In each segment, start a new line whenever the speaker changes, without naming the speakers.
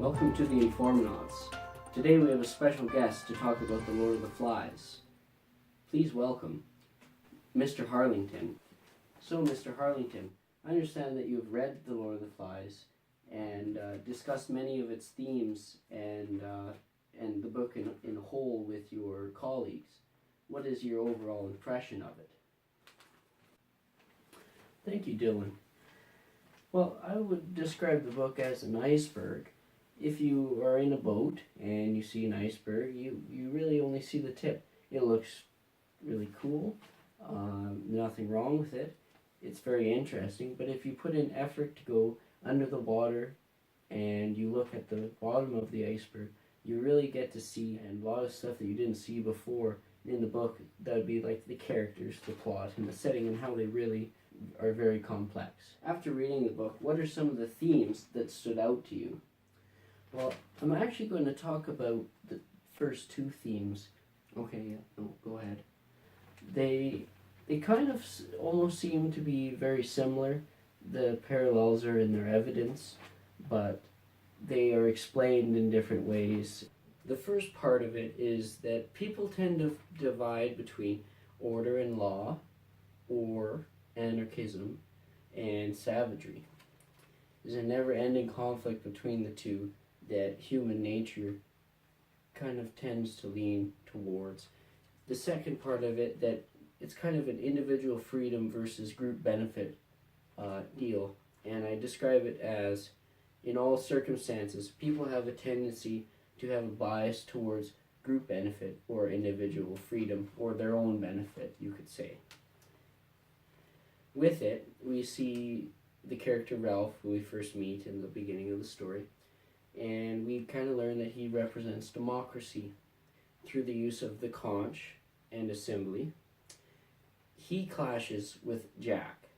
Welcome to the INFORMonaughts. Today we have a special guest to talk about the Lord of the Flies. Please welcome Mr. Harlington. So, Mr. Harlington, I understand that you have read the Lord of the Flies and discussed many of its themes and the book in whole with your colleagues. What is your overall impression of it? Thank you, Dylan. Well, I would describe the book as an iceberg. If you are in a boat and you see an iceberg, you really only see the tip. It looks really cool, nothing wrong with it. It's very interesting, but if you put in effort to go under the water and you look at the bottom of the iceberg, you really get to see a lot of stuff that you didn't see before in the book. That would be like the characters, the plot, and the setting, and how they really are very complex. After reading the book, what are some of the themes that stood out to you? Well, I'm actually going to talk about the first two themes. Okay, yeah, no, go ahead. They kind of almost seem to be very similar. The parallels are in their evidence, but they are explained in different ways. The first part of it is that people tend to divide between order and law, or anarchism, and savagery. There's a never-ending conflict between the two that human nature kind of tends to lean towards. The second part of it, that it's kind of an individual freedom versus group benefit deal, and I describe it as, in all circumstances, people have a tendency to have a bias towards group benefit or individual freedom, or their own benefit, you could say. With it, we see the character Ralph, who we first meet in the beginning of the story, and we kind of learn that he represents democracy through the use of the conch and assembly. He clashes with Jack,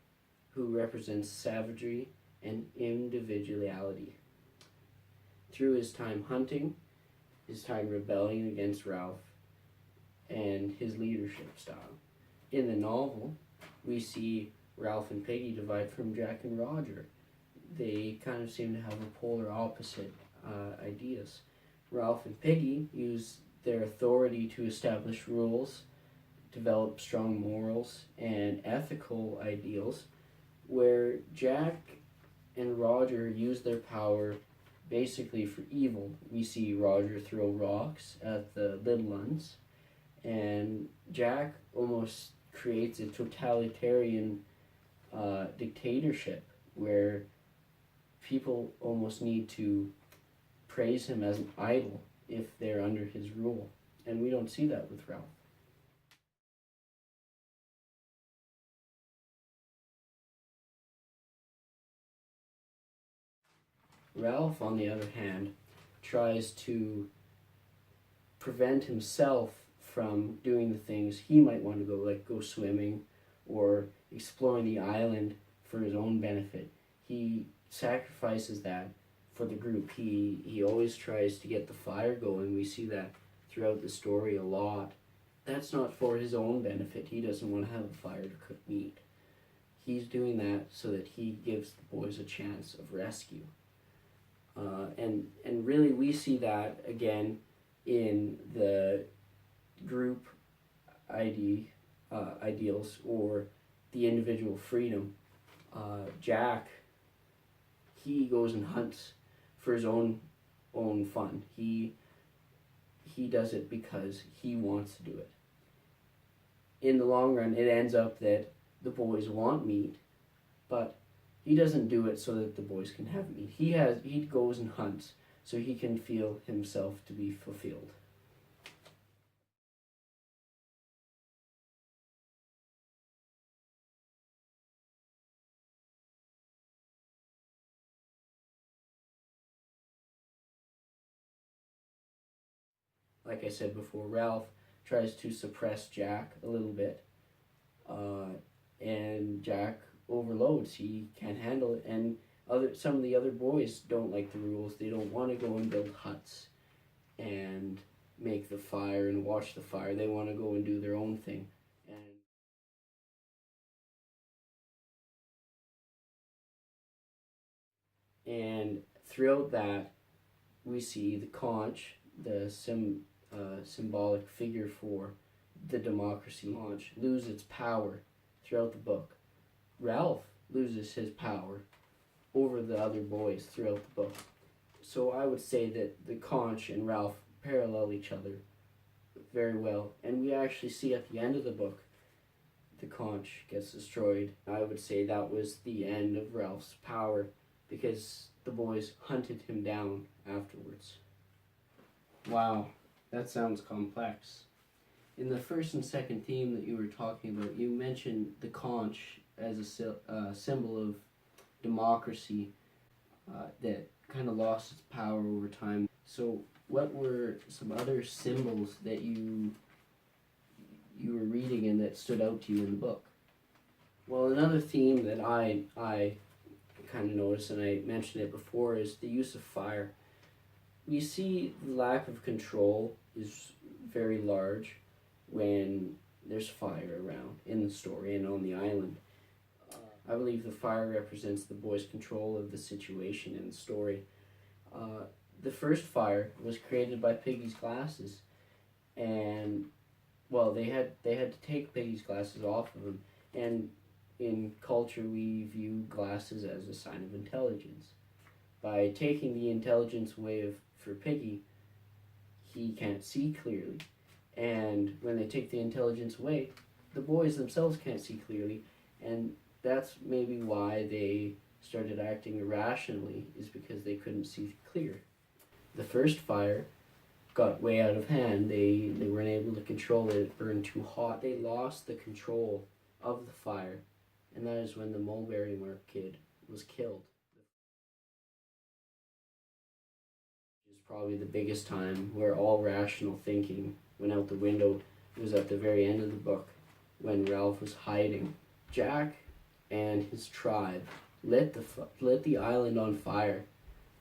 who represents savagery and individuality. Through his time hunting, his time rebelling against Ralph, and his leadership style. In the novel, we see Ralph and Peggy divide from Jack and Roger. They kind of seem to have a polar opposite ideas. Ralph and Peggy use their authority to establish rules, develop strong morals and ethical ideals, where Jack and Roger use their power basically for evil. We see Roger throw rocks at the little ones, and Jack almost creates a totalitarian dictatorship where people almost need to praise him as an idol if they're under his rule. And we don't see that with Ralph. Ralph, on the other hand, tries to prevent himself from doing the things he might want to go, like go swimming or exploring the island for his own benefit. He sacrifices that for the group. He always tries to get the fire going. We see that throughout the story a lot. That's not for his own benefit. He doesn't want to have a fire to cook meat. He's doing that so that he gives the boys a chance of rescue. And really we see that again in the group ideals or the individual freedom. Jack, he goes and hunts for his own fun. He does it because he wants to do it. In the long run, it ends up that the boys want meat, but he doesn't do it so that the boys can have meat. He goes and hunts so he can feel himself to be fulfilled. Like I said before, Ralph tries to suppress Jack a little bit, and Jack overloads. He can't handle it, and some of the other boys don't like the rules. They don't want to go and build huts and make the fire and watch the fire. They want to go and do their own thing. And throughout that, we see the conch, the symbolic figure for the democracy, conch, lose its power throughout the book. Ralph loses his power over the other boys throughout the book. So I would say that the conch and Ralph parallel each other very well. And we actually see at the end of the book, the conch gets destroyed. I would say that was the end of Ralph's power because the boys hunted him down afterwards. Wow, that sounds complex. In the first and second theme that you were talking about, you mentioned the conch as a symbol of democracy that kind of lost its power over time. So what were some other symbols that you were reading and that stood out to you in the book? Well, another theme that I kind of noticed, and I mentioned it before, is the use of fire. We see the lack of control is very large when there's fire around in the story and on the island. I believe the fire represents the boys' control of the situation in the story. The first fire was created by Peggy's glasses, and well, they had to take Peggy's glasses off of him, and in culture we view glasses as a sign of intelligence. By taking the intelligence away for Peggy, he can't see clearly, and when they take the intelligence away, the boys themselves can't see clearly, and that's maybe why they started acting irrationally, is because they couldn't see clear. The first fire got way out of hand. They weren't able to control it. It burned too hot. They lost the control of the fire, and that is when the Mulberry Mark kid was killed. It's probably the biggest time where all rational thinking went out the window. It was at the very end of the book when Ralph was hiding. Jack and his tribe lit the island on fire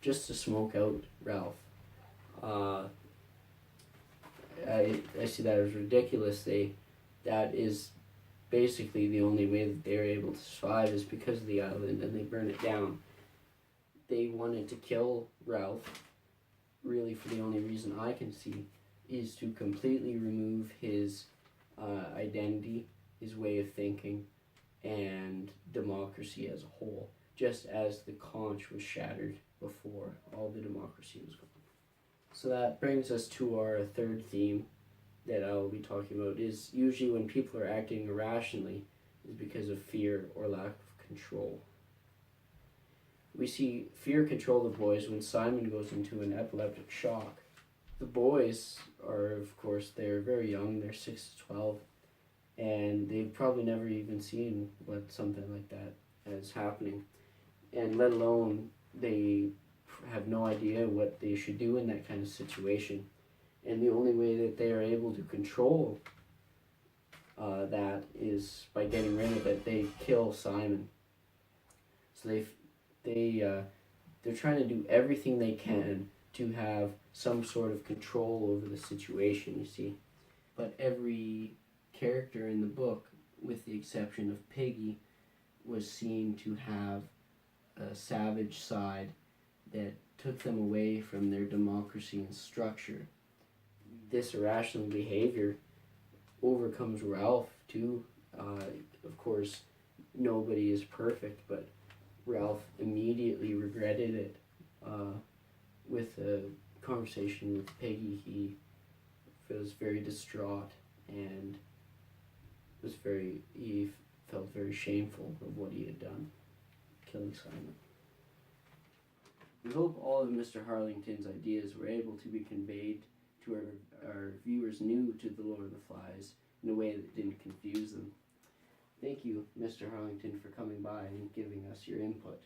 just to smoke out Ralph. I see that as ridiculous. That is basically the only way that they're able to survive is because of the island, and they burn it down. They wanted to kill Ralph, really for the only reason I can see, is to completely remove his identity, his way of thinking, and democracy as a whole, just as the conch was shattered before all the democracy was gone. So that brings us to our third theme that I will be talking about, is usually when people are acting irrationally is because of fear or lack of control. We see fear control the boys when Simon goes into an epileptic shock. The boys are, of course, they're very young, they're 6 to 12, and they've probably never even seen what something like that is happening, and let alone they have no idea what they should do in that kind of situation. And the only way that they are able to control that is by getting rid of it. They kill Simon. So they're trying to do everything they can to have some sort of control over the situation, you see. But every character in the book, with the exception of Peggy, was seen to have a savage side that took them away from their democracy and structure. This irrational behavior overcomes Ralph too. Of course, nobody is perfect, but Ralph immediately regretted it. With a conversation with Peggy, he was very distraught and he felt very shameful of what he had done, killing Simon. We hope all of Mr. Harlington's ideas were able to be conveyed to our viewers new to The Lord of the Flies in a way that didn't confuse them. Thank you, Mr. Harlington, for coming by and giving us your input.